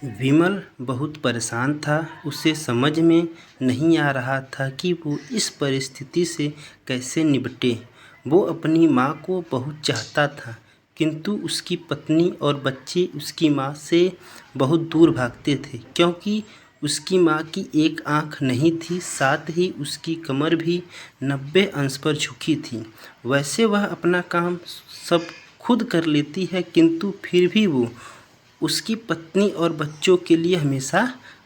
विमल बहुत परेशान था। उसे समझ में नहीं आ रहा था कि वो इस परिस्थिति से कैसे निपटे। वो अपनी माँ को बहुत चाहता था, किंतु उसकी पत्नी और बच्चे उसकी माँ से बहुत दूर भागते थे, क्योंकि उसकी माँ की एक आँख नहीं थी, साथ ही उसकी कमर भी 90 अंश पर झुकी थी। वैसे वह अपना काम सब खुद कर लेती है, किंतु फिर भी वो उसकी पत्नी और बच्चों के लिए हमेशा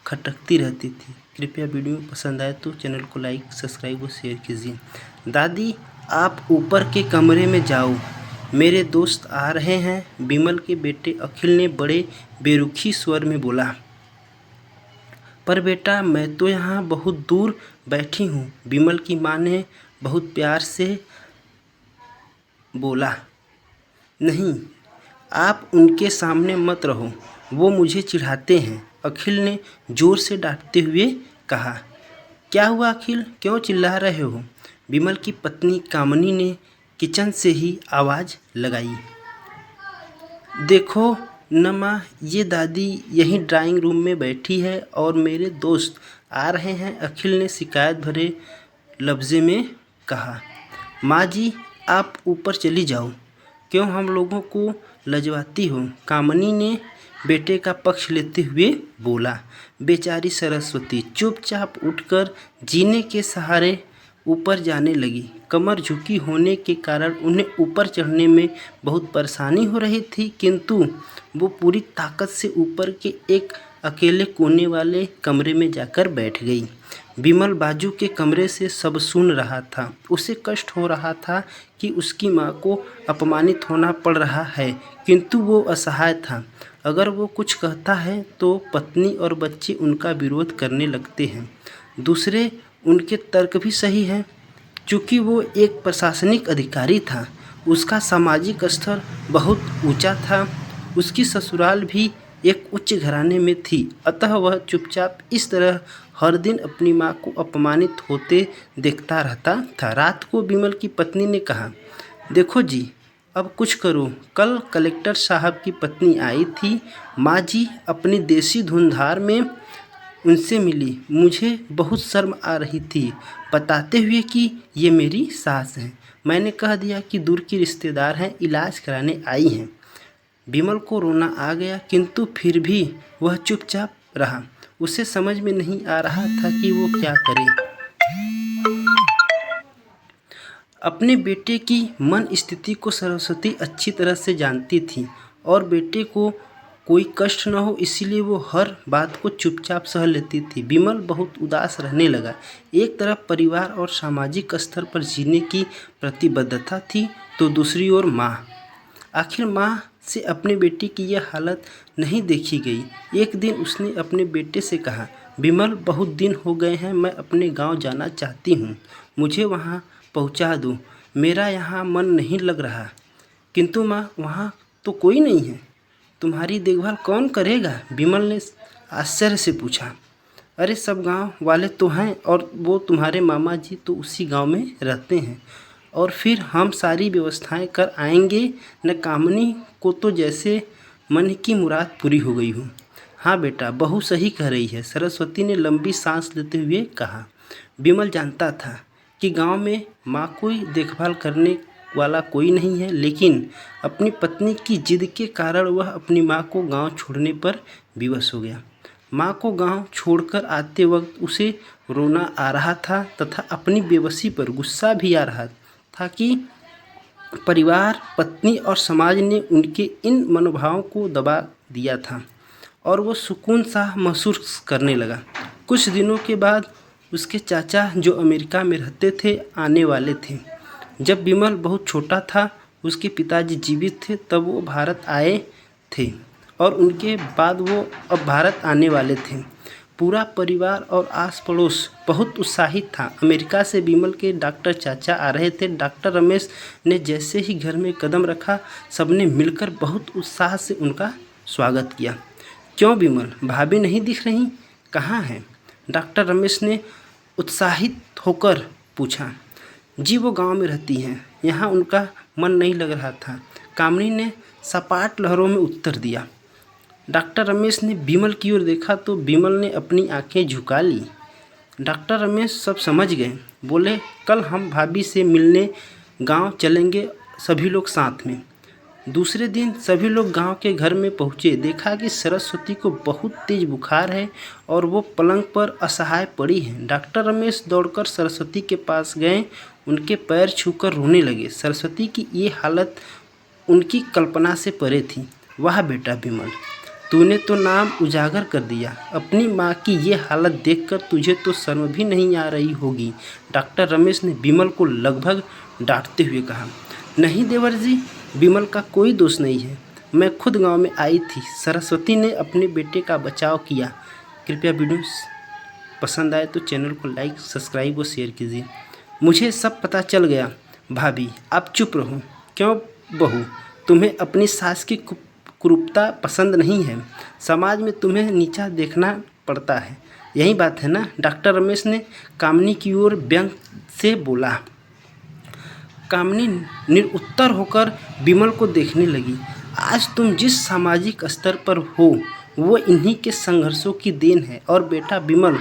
खटकती रहती थी। कृपया वीडियो पसंद आए तो चैनल को लाइक, सब्सक्राइब और शेयर कीजिए। दादी, आप ऊपर के कमरे में जाओ, मेरे दोस्त आ रहे हैं, विमल के बेटे अखिल ने बड़े बेरुखी स्वर में बोला। पर बेटा, मैं तो यहाँ बहुत दूर बैठी हूँ, विमल की माँ ने बहुत प्यार से बोला। नहीं, आप उनके सामने मत रहो, वो मुझे चिढ़ाते हैं, अखिल ने जोर से डांटते हुए कहा। क्या हुआ अखिल, क्यों चिल्ला रहे हो? विमल की पत्नी कामनी ने किचन से ही आवाज़ लगाई। देखो न माँ, ये दादी यहीं ड्राइंग रूम में बैठी है और मेरे दोस्त आ रहे हैं, अखिल ने शिकायत भरे लफ्ज़े में कहा। माँ जी, आप ऊपर चली जाओ, क्यों हम लोगों को लजवाती हो? कामनी ने बेटे का पक्ष लेते हुए बोला। बेचारी सरस्वती चुपचाप उठकर जीने के सहारे ऊपर जाने लगी। कमर झुकी होने के कारण उन्हें ऊपर चढ़ने में बहुत परेशानी हो रही थी, किंतु वो पूरी ताकत से ऊपर के एक अकेले कोने वाले कमरे में जाकर बैठ गई। विमल बाजू के कमरे से सब सुन रहा था। उसे कष्ट हो रहा था कि उसकी माँ को अपमानित होना पड़ रहा है, किंतु वो असहाय था। अगर वो कुछ कहता है तो पत्नी और बच्चे उनका विरोध करने लगते हैं। दूसरे उनके तर्क भी सही है। चूँकि वो एक प्रशासनिक अधिकारी था, उसका सामाजिक स्तर बहुत ऊंचा था, उसकी ससुराल भी एक उच्च घराने में थी, अतः वह चुपचाप इस तरह हर दिन अपनी माँ को अपमानित होते देखता रहता था। रात को विमल की पत्नी ने कहा, देखो जी, अब कुछ करो। कल कलेक्टर साहब की पत्नी आई थी, माँ जी अपनी देसी धुंधार में उनसे मिली। मुझे बहुत शर्म आ रही थी बताते हुए कि ये मेरी सास हैं। मैंने कह दिया कि दूर की रिश्तेदार हैं, इलाज कराने आई हैं। विमल को रोना आ गया, किंतु फिर भी वह चुपचाप रहा। उसे समझ में नहीं आ रहा था कि वो क्या करे। अपने बेटे की मन स्थिति को सरस्वती अच्छी तरह से जानती थी और बेटे को कोई कष्ट न हो, इसीलिए वो हर बात को चुपचाप सह लेती थी। विमल बहुत उदास रहने लगा। एक तरफ परिवार और सामाजिक स्तर पर जीने की प्रतिबद्धता थी, तो दूसरी ओर माँ। आखिर माँ से अपने बेटे की यह हालत नहीं देखी गई। एक दिन उसने अपने बेटे से कहा, विमल, बहुत दिन हो गए हैं, मैं अपने गांव जाना चाहती हूँ, मुझे वहाँ पहुँचा दो, मेरा यहाँ मन नहीं लग रहा। किंतु माँ, वहाँ तो कोई नहीं है, तुम्हारी देखभाल कौन करेगा? विमल ने आश्चर्य से पूछा। अरे सब गांव वाले तो हैं, और वो तुम्हारे मामा जी तो उसी गांव में रहते हैं, और फिर हम सारी व्यवस्थाएं कर आएंगे न। कामनी को तो जैसे मन की मुराद पूरी हो गई हो। हाँ बेटा, बहू सही कह रही है, सरस्वती ने लंबी सांस लेते हुए कहा। विमल जानता था कि गांव में माँ कोई देखभाल करने वाला कोई नहीं है, लेकिन अपनी पत्नी की जिद के कारण वह अपनी माँ को गांव छोड़ने पर विवश हो गया। माँ को गांव छोड़कर आते वक्त उसे रोना आ रहा था तथा अपनी बेबसी पर गुस्सा भी आ रहा था कि परिवार, पत्नी और समाज ने उनके इन मनोभावों को दबा दिया था, और वो सुकून सा महसूस करने लगा। कुछ दिनों के बाद उसके चाचा, जो अमेरिका में रहते थे, आने वाले थे। जब विमल बहुत छोटा था, उसके पिताजी जीवित थे, तब वो भारत आए थे, और उनके बाद वो अब भारत आने वाले थे। पूरा परिवार और आस पड़ोस बहुत उत्साहित था। अमेरिका से विमल के डॉक्टर चाचा आ रहे थे। डॉक्टर रमेश ने जैसे ही घर में कदम रखा, सबने मिलकर बहुत उत्साह से उनका स्वागत किया। क्यों विमल, भाभी नहीं दिख रही, कहाँ हैं? डॉक्टर रमेश ने उत्साहित होकर पूछा। जी, वो गांव में रहती हैं, यहाँ उनका मन नहीं लग रहा था, कामनी ने सपाट लहरों में उत्तर दिया। डॉक्टर रमेश ने विमल की ओर देखा तो विमल ने अपनी आंखें झुका ली। डॉक्टर रमेश सब समझ गए। बोले, कल हम भाभी से मिलने गांव चलेंगे, सभी लोग साथ में। दूसरे दिन सभी लोग गांव के घर में पहुंचे। देखा कि सरस्वती को बहुत तेज बुखार है और वो पलंग पर असहाय पड़ी है। डॉक्टर रमेश दौड़कर सरस्वती के पास गए, उनके पैर छूकर रोने लगे। सरस्वती की ये हालत उनकी कल्पना से परे थी। वाह बेटा विमल, तूने तो नाम उजागर कर दिया। अपनी माँ की ये हालत देखकर तुझे तो शर्म भी नहीं आ रही होगी। डॉक्टर रमेश ने विमल को लगभग डांटते हुए कहा। नहीं देवर जी, विमल का कोई दोष नहीं है, मैं खुद गांव में आई थी। सरस्वती ने अपने बेटे का बचाव किया। कृपया वीडियो पसंद आए तो चैनल को लाइक, सब्सक्राइब और शेयर कीजिए। मुझे सब पता चल गया। भाभी आप चुप रहो। क्यों बहू, तुम्हें अपनी सास की कुरूपता पसंद नहीं है? समाज में तुम्हें नीचा देखना पड़ता है, यही बात है ना? डॉक्टर रमेश ने कामिनी की ओर व्यंग से बोला। कामिनी निरुत्तर होकर विमल को देखने लगी। आज तुम जिस सामाजिक स्तर पर हो वो इन्हीं के संघर्षों की देन है। और बेटा विमल,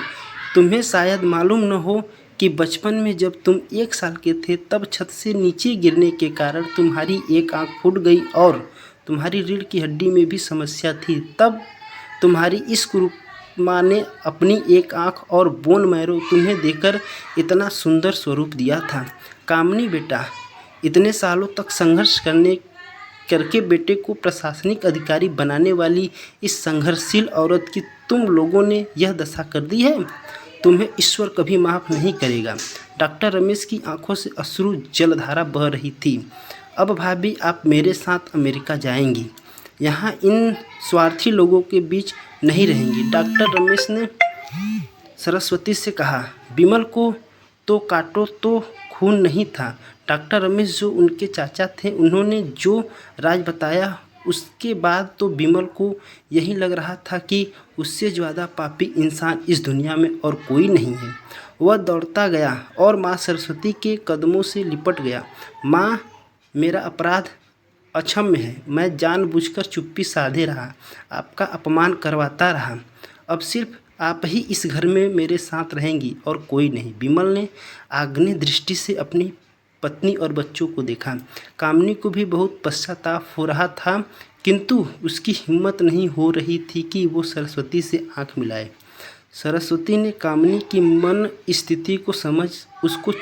तुम्हें शायद मालूम न हो कि बचपन में जब तुम 1 साल के थे तब छत से नीचे गिरने के कारण तुम्हारी एक आंख फूट गई और तुम्हारी रीढ़ की हड्डी में भी समस्या थी। तब तुम्हारी इस कुरूप माँ ने अपनी एक आंख और बोन मैरो तुम्हें देकर इतना सुंदर स्वरूप दिया था। कामिनी बेटा, इतने सालों तक संघर्ष करके बेटे को प्रशासनिक अधिकारी बनाने वाली इस संघर्षशील औरत की तुम लोगों ने यह दशा कर दी है। तुम्हें ईश्वर कभी माफ़ नहीं करेगा। डॉक्टर रमेश की आंखों से अश्रु जलधारा बह रही थी। अब भाभी आप मेरे साथ अमेरिका जाएंगी, यहाँ इन स्वार्थी लोगों के बीच नहीं रहेंगी। डॉक्टर रमेश ने सरस्वती से कहा। विमल को तो काटो तो खून नहीं था। डॉक्टर रमेश जो उनके चाचा थे, उन्होंने जो राज बताया उसके बाद तो विमल को यही लग रहा था कि उससे ज़्यादा पापी इंसान इस दुनिया में और कोई नहीं है। वह दौड़ता गया और माँ सरस्वती के कदमों से लिपट गया। माँ, मेरा अपराध अक्षम्य है। मैं जानबूझकर चुप्पी साधे रहा, आपका अपमान करवाता रहा। अब सिर्फ आप ही इस घर में मेरे साथ रहेंगी और कोई नहीं। विमल ने आग्नेय दृष्टि से अपनी पत्नी और बच्चों को देखा। कामिनी को भी बहुत पश्चाताप हो रहा था, किंतु उसकी हिम्मत नहीं हो रही थी कि वो सरस्वती से आंख मिलाए। सरस्वती ने कामिनी की मन स्थिति को समझ उसको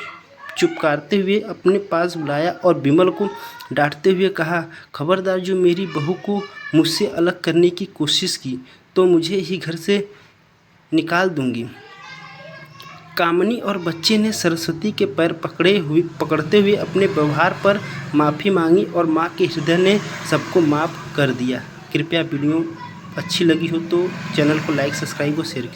चुपकारते हुए अपने पास बुलाया और विमल को डांटते हुए कहा, खबरदार, जो मेरी बहू को मुझसे अलग करने की कोशिश की तो मुझे ही घर से निकाल दूंगी। कामिनी और बच्चे ने सरस्वती के पैर पकड़ते हुए अपने व्यवहार पर माफ़ी मांगी और माँ के हृदय ने सबको माफ़ कर दिया। कृपया वीडियो अच्छी लगी हो तो चैनल को लाइक, सब्सक्राइब और शेयर कीजिए।